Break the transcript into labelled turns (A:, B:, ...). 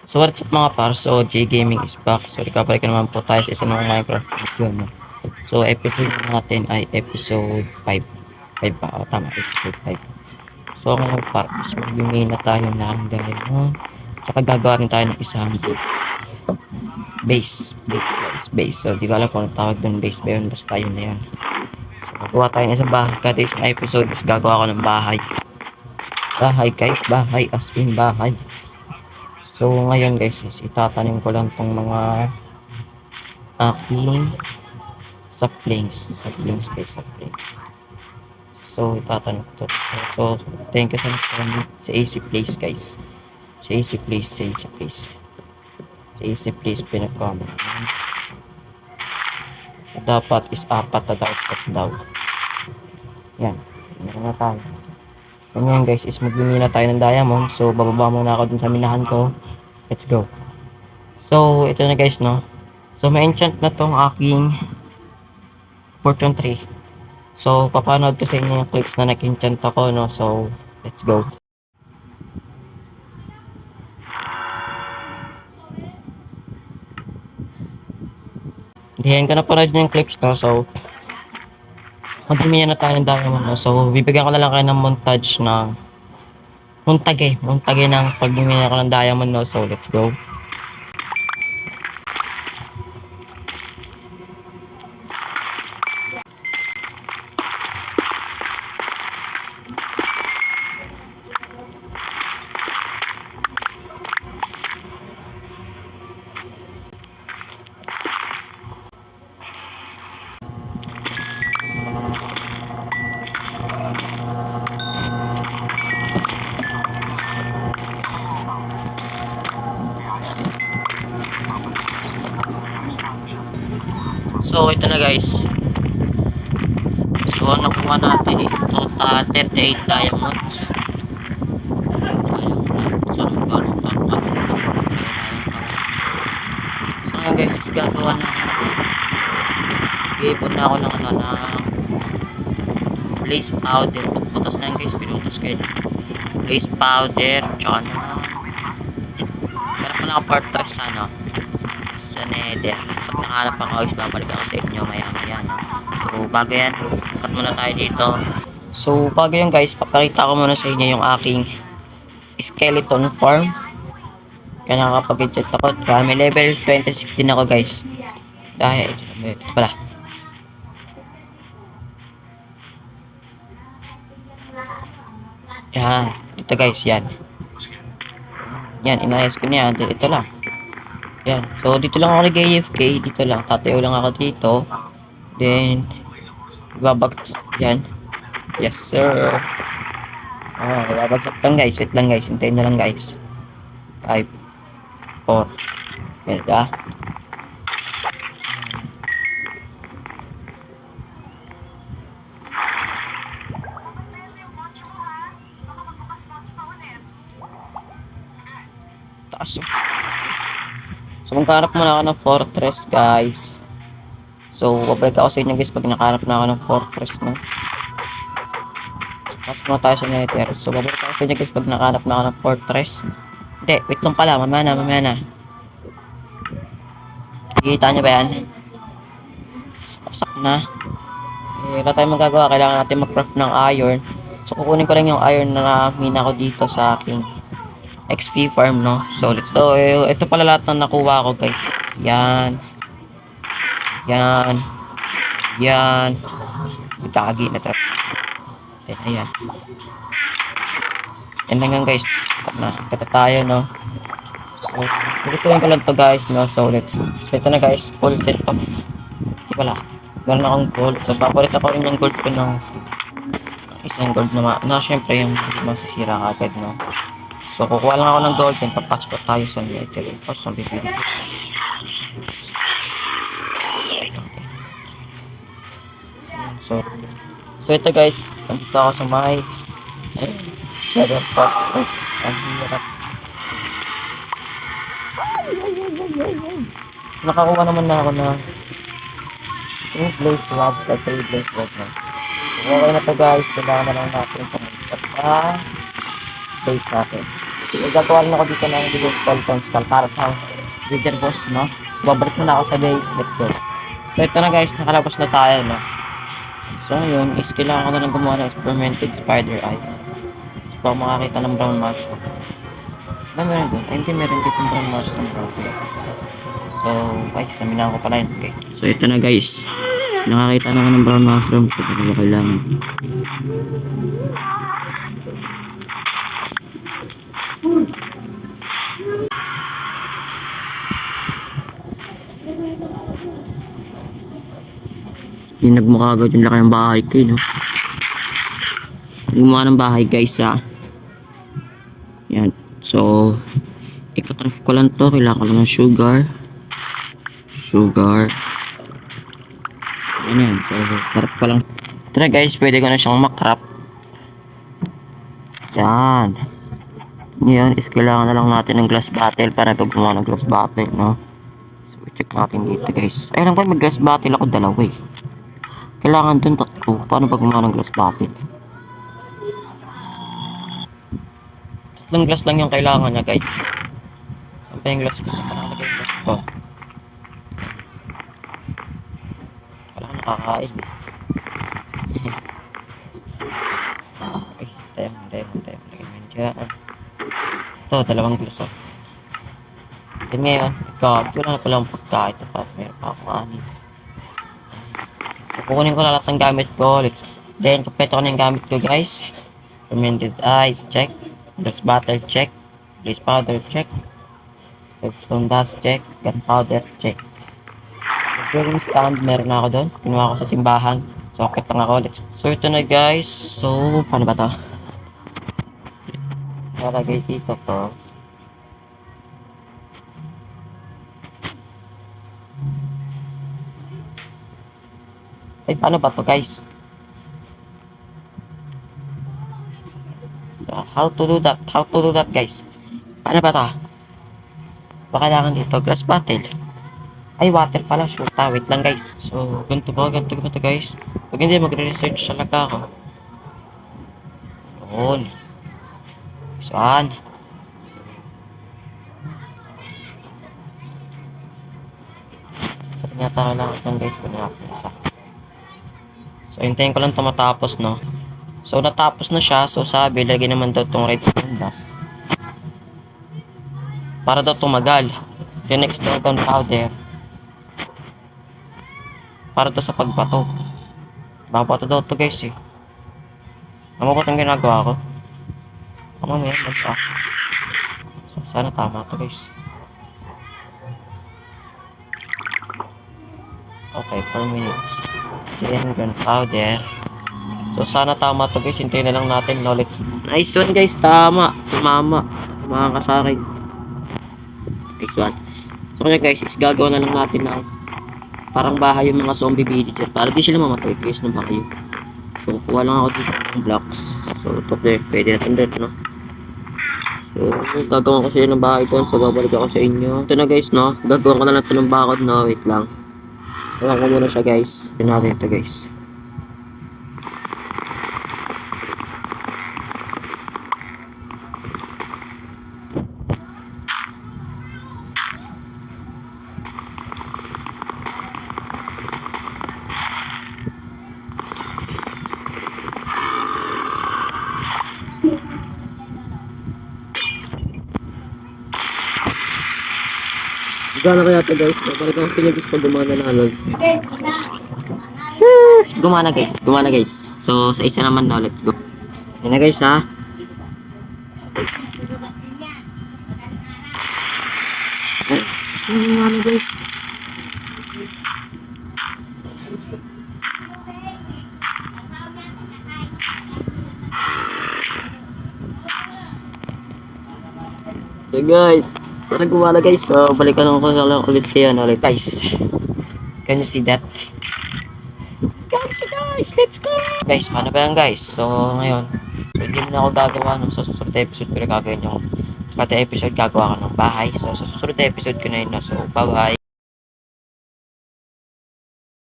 A: So what's up mga par? So J Gaming is back. So recovery ka naman po tayo sa isang mga Minecraft video, no? So episode natin ay episode 5. 5 ba? O tama, episode 5. So ngayon par is mag-email na tayo ng diamond. Tsaka gagawa rin tayo ng isang base. So di ko alam kung anong tawag doon, base ba yun? Basta yun na yun. So gagawa tayo ng isang bahay. Kada isang episode is gagawa ko ng bahay. Bahay guys, bahay as in bahay. So ngayon guys is itatanim ko lang tong mga aking saplings guys, saplings. So itatanim ko to. So thank you sa nag-comment sa AC Place guys. Sa AC Place pinag-comment. Dapat is apat na daw. Yan. Meron na tayo. Ganyan guys is mag-mina tayo ng diamond. So bababa muna ako dun sa minahan ko. Let's go. So ito na guys, no. So may enchant na tong aking fortune tree. So papanood ko sa inyo yung clips na nag-enchant ako, no. So let's go. Diyan ka na panood yung clips, no. So mag-imiya na tayo ng diamond, no. So bibigyan ko na lang kayo ng montage ng pag-imiya ko ng diamond, no. So let's go. So ito na guys. So nakuha natin is total 38 diamonds. So nag-goldstone pa. So nga guys is gagawa na. Iipon na ako ng blaze powder. Pagputas na yun guys, pinutas kayo. Blaze powder, tsaka meron pa lang fortress sa nether. Pag nakahanap ako guys, babalik ako sa inyo maya no? So bago yan, cut muna tayo dito. So bago yan guys, papakita ko muna sa inyo yung aking skeleton farm. Kaya nakakapag-chat ako. Kaya may level 26 din ako guys. Dahil ito pala. Yan, ito guys, yan. Yan, inayos ko niya. Ito lang. Yan. So, dito lang ako nag-AFK. Dito lang. Tatayo lang ako dito. Then, babagsak. Yan. Yes, sir. Babagsak lang guys. Wait lang guys. Hintayin na lang guys. 5, 4. Yan, diba? Taas. So, magkahanap muna ako ng fortress, guys. So, babalik ako sa inyo, guys, pag nakahanap na ako ng fortress, no? So, pasok na tayo sa nether. So, babalik ako sa inyo, guys, pag nakahanap na ako ng fortress. Hindi, wait lang pala. Mamaya na. Kita nyo ba yan? Saksak na. Wala tayong magagawa. Kailangan natin mag-craft ng iron. So, kukunin ko lang yung iron na mina ko dito sa aking XP farm, no? So, let's go. Ito pala lahat na nakuha ko, guys. Yan. Gagi na trap. Ayan. Yan lang yan, guys. Kata tayo, no? So, tutuin ko lang to, guys, no? So, let's go. So, ito na, guys. Full set of... Hindi pala. Meron akong gold. So, papalit ako rin yung gold ko ng isang gold na syempre yung masisira agad, no? So, kukuha lang ako ng gold, then papasok tayo sa nether. Tapos, ang bibili. So, ito guys, nandito ako sa may nether portal. Ang hirap. Nakakuha naman na ako na 3 blaze rod, 3 blaze rod na. So, okay na to guys, kailangan na lang natin pumunta sa base natin. Gagawa rin ako dito ng video skeleton skull para sa Wither boss, no? So, babalik muna ako sa base. Let's go. So, ito na guys, nakalabas na tayo, no? So, yun, is kailangan ko na lang gumawa ng experimented spider eye. So, para makakita ng brown mushroom. Ano meron doon? Ay, hindi, meron dito brown mushroom. So, ay, saminahan ko pala yun. Okay. So, ito na guys. Nakakita na ko ng brown mushroom. So, ito kailangan. Yung nagmukha agad yung laki ng bahay ko, no? Gumawa ng bahay guys, yan. So, ikatraf ko lang to. Kailangan ko lang ng sugar. Yan. So, craft ko lang. Ito na guys, pwede ko na siyang makrap. Yan. Yan, is kailangan na lang natin ng glass bottle para gumawa ng glass bottle, no? So, check natin dito guys. Ay lang ko, mag glass bottle ako dalawa eh. Kailangan dun tatlo. Paano ba gumawa ng glass bottle? Tatlong glass lang yung kailangan niya guys. Saan pa yung glass ko? Saan pa nakalagay yung glass ko? Kailangan nakakain eh. Okay, tayo. Lagyan mo yun dyan. Ito, dalawang glass oh. Then ngayon, wala na pala ang pagkain. Tapos meron pa akong anin. Kukunin ko na lahat ng gamit ko. Then, kumpleto ko na yung gamit ko guys. Fermented ice, check. Glass bottle, check. Blaze powder, check. Redstone dust, check. Gunpowder, check. Drilling stand, meron na ako doon. Kinuha ko sa simbahan. So, akit lang ako. So, ito na guys. So, paano ba to? Lalagay dito to. Ay, paano ba to guys? So, how to do that guys? Paano ba to? Baka kailangan dito glass bottle. Ay, water pala. Shoot, wait lang guys. So, ganito ba to guys? Pag hindi, magre-research talaga ako. Doon. Saan? Sabi yata kailangan lang guys. Kunin natin isa. So, hintayin ko lang ito matapos, no? So, natapos na siya. So, sabi, lagyan naman daw itong redstone dust. Para daw tumagal. Then, next daw gunpowder. Para daw sa pagbato. Babato daw ito, guys, eh. Ano ko itong ginagawa ko? Mamaya, magpa. So, sana tama ito, guys. Okay, 4 minutes. Then, gunpowder. So, sana tama to guys. Hintayin na lang natin. No, nice one guys. Tama. Sumama. Sumama ka sa akin. Nice one. So, kaya guys, is gagawa na lang natin ng parang bahay yung mga zombie villager. Para di sila mamatay. Guys, na ba kayo? So, kuha lang ako dito ng blocks. So, ito pwede natin dito, no? So, gagawa ko sila ng bahay doon. So, babalik ako sa inyo. Ito na guys, no? Gagawa ko na lang ito ng bakod, no? Wait lang. Gawa ko muna siya guys. Ito natin ito guys. Gana kaya ito guys. Balik ako sa guys pag gumana na ano. Gumana guys. So sa isa naman na, let's go. Yan na guys ha. Gumana guys. So guys, sana gumana guys. So balikan ko sa ulit kayo no, ulit guys. Can you see that? Guys, let's go! Guys, paano ba yan guys? So ngayon, so hindi mo na ako gagawa no? Sa susunod na episode ko na gagawin yung sa episode gagawa ko ng bahay. So sa susunod na episode ko na yun no? So bye bye!